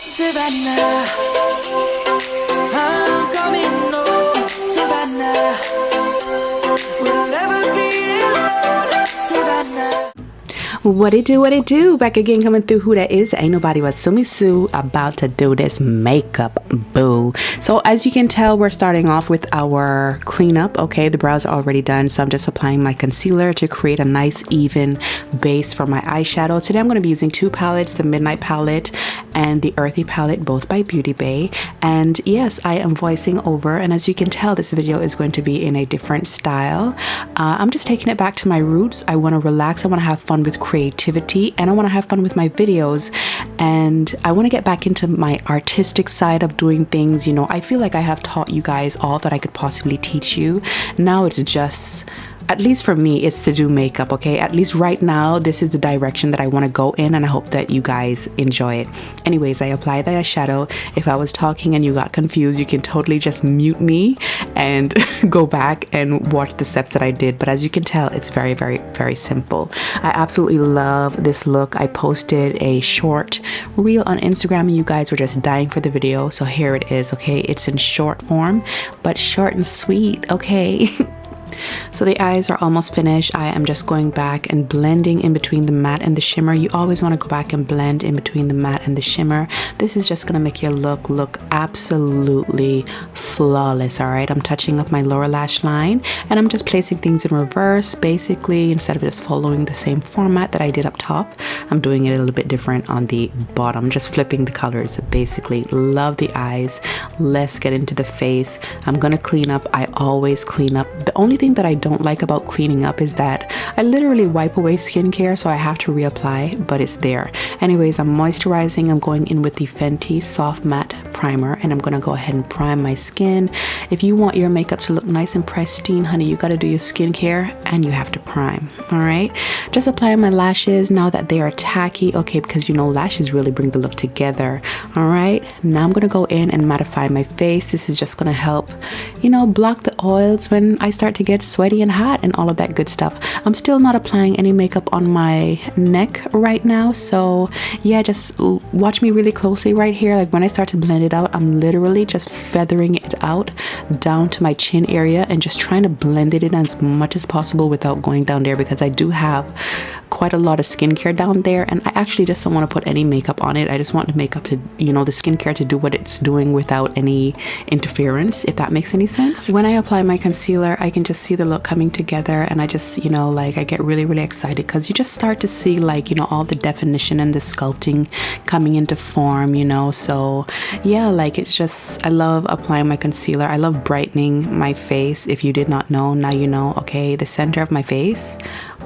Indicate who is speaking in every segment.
Speaker 1: Savannah, I'm coming home, Savannah, we'll never be alone, Savannah.
Speaker 2: What it do? Back again, coming through. Who that is? Ain't nobody but Sumi Sue about to do this makeup, boo. So as you can tell, we're starting off with our cleanup. Okay, the brows are already done, so I'm just applying my concealer to create a nice even base for my eyeshadow. Today I'm going to be using two palettes, the Midnight palette and the Earthy palette, both by Beauty Bay. And yes, I am voicing over, and as you can tell, this video is going to be in a different style. I'm just taking it back to my roots. I want to relax, I want to have fun with creativity, and I want to have fun with my videos, and I want to get back into my artistic side of doing things. You know, I feel like I have taught you guys all that I could possibly teach you. Now it's just, at least for me, it's to do makeup. Okay, at least right now this is the direction that I want to go in, and I hope that you guys enjoy it. Anyways, I applied the eyeshadow. If I was talking and you got confused, you can totally just mute me and go back and watch the steps that I did. But as you can tell, it's very, very, very simple. I absolutely love this look. I posted a short reel on Instagram and you guys were just dying for the video, so here it is. Okay, it's in short form, but short and sweet. Okay. So the eyes are almost finished. I am just going back and blending in between the matte and the shimmer. You always want to go back and blend in between the matte and the shimmer. This is just going to make your look absolutely flawless. All right, I'm touching up my lower lash line and I'm just placing things in reverse. Basically, instead of just following the same format that I did up top, I'm doing it a little bit different on the bottom, just flipping the colors. Basically, love the eyes. Let's get into the face. I'm going to clean up. I always clean up. The only thing that I don't like about cleaning up is that I literally wipe away skincare, so I have to reapply, but it's there. Anyways, I'm moisturizing. I'm going in with the Fenty Soft Matte Primer, and I'm gonna go ahead and prime my skin. If you want your makeup to look nice and pristine, honey, you gotta do your skincare and you have to prime. All right, just applying my lashes now that they are tacky. Okay, because you know lashes really bring the look together. All right, now I'm gonna go in and mattify my face. This is just gonna help, you know, block the oils when I start to get sweaty and hot and all of that good stuff. I'm still not applying any makeup on my neck right now, so yeah, just watch me really closely right here. Like when I start to blend it out, I'm literally just feathering it out down to my chin area and just trying to blend it in as much as possible without going down there, because I do have quite a lot of skincare down there and I actually just don't want to put any makeup on it. I just want the makeup to, you know, the skincare to do what it's doing without any interference, if that makes any sense. When I apply my concealer, I can just see the look coming together, and I just, you know, like I get really, really excited because you just start to see, like, you know, all the definition and the sculpting coming into form, you know. So yeah, like it's just, I love applying my concealer. I love brightening my face. If you did not know, now you know. Okay, the center of my face,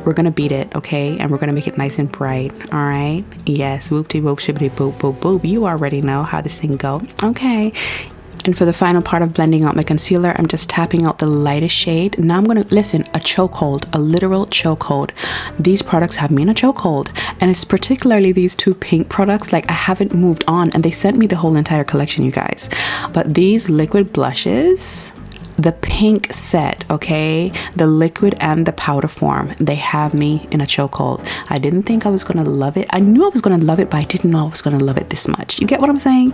Speaker 2: we're gonna beat it, okay, and we're gonna make it nice and bright. All right, yes, whoop-de whoop, shibbity boop boop boop. You already know how this thing go. Okay, and for the final part of blending out my concealer, I'm just tapping out the lightest shade. Now I'm gonna, listen, a chokehold, a literal chokehold. These products have me in a chokehold, and it's particularly these two pink products. Like I haven't moved on, and they sent me the whole entire collection, you guys. But these liquid blushes, the pink set, okay, the liquid and the powder form, they have me in a chokehold. I didn't think I was gonna love it. I knew I was gonna love it, but I didn't know I was gonna love it this much. You get what I'm saying?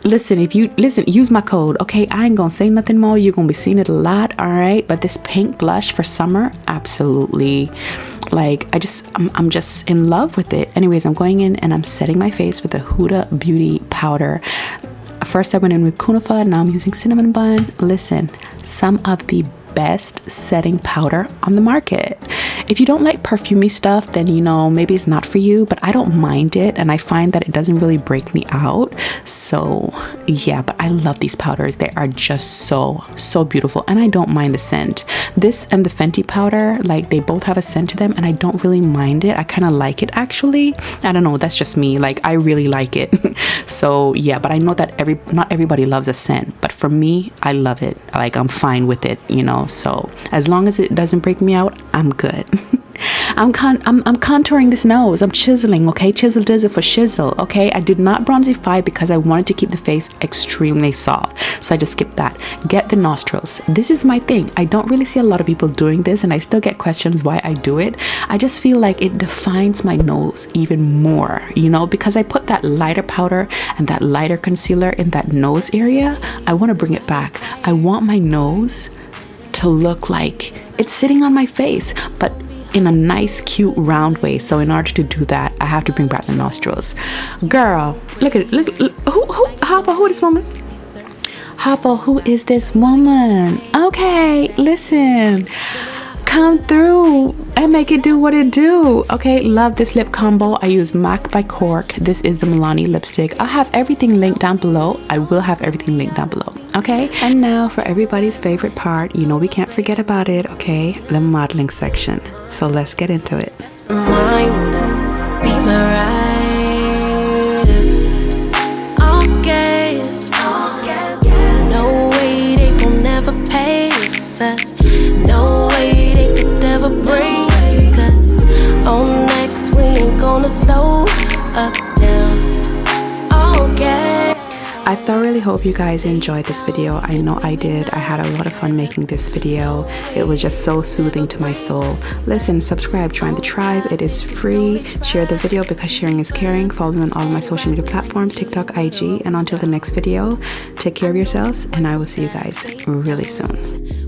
Speaker 2: Listen, if you listen, use my code, okay? I ain't gonna say nothing more. You're gonna be seeing it a lot, all right? But this pink blush for summer, absolutely, like I'm just in love with it. Anyways, I'm going in and I'm setting my face with the Huda Beauty powder. First I went in with Kunafa, now I'm using Cinnamon Bun. Listen, some of the best setting powder on the market. If you don't like perfumey stuff, then you know maybe it's not for you, but I don't mind it, and I find that it doesn't really break me out. So yeah, but I love these powders. They are just so beautiful, and I don't mind the scent. This and the Fenty powder, like they both have a scent to them, and I don't really mind it. I kind of like it actually. I don't know, that's just me. Like I really like it. So yeah, but I know that not everybody loves a scent, but for me, I love it. Like I'm fine with it, you know. So as long as it doesn't break me out, I'm good. I'm contouring this nose. I'm chiseling, okay? Chisel dizzle for shizzle, okay? I did not bronzify because I wanted to keep the face extremely soft. So I just skipped that. Get the nostrils. This is my thing. I don't really see a lot of people doing this, and I still get questions why I do it. I just feel like it defines my nose even more, you know, because I put that lighter powder and that lighter concealer in that nose area. I want to bring it back. I want my nose to look like it's sitting on my face, but in a nice, cute, round way. So in order to do that, I have to bring back the nostrils. Girl, look at it. Look, Hoppa, who is this woman? Hoppa, who is this woman? Okay, listen. Come through and make it do what it do. Okay, love this lip combo. I use MAC by Cork. This is the Milani lipstick. I'll have everything linked down below. I will have everything linked down below. Okay, and now for everybody's favorite part, you know we can't forget about it, okay? The modeling section. So let's get into it.
Speaker 3: No way they gon' never pay us. No way they could ever break us. On next, we ain't gonna slow up now. Okay.
Speaker 2: I thoroughly hope you guys enjoyed this video. I know I did. I had a lot of fun making this video. It was just so soothing to my soul. Listen, subscribe, join the tribe. It is free. Share the video because sharing is caring. Follow me on all my social media platforms, TikTok, IG. And until the next video, take care of yourselves, and I will see you guys really soon.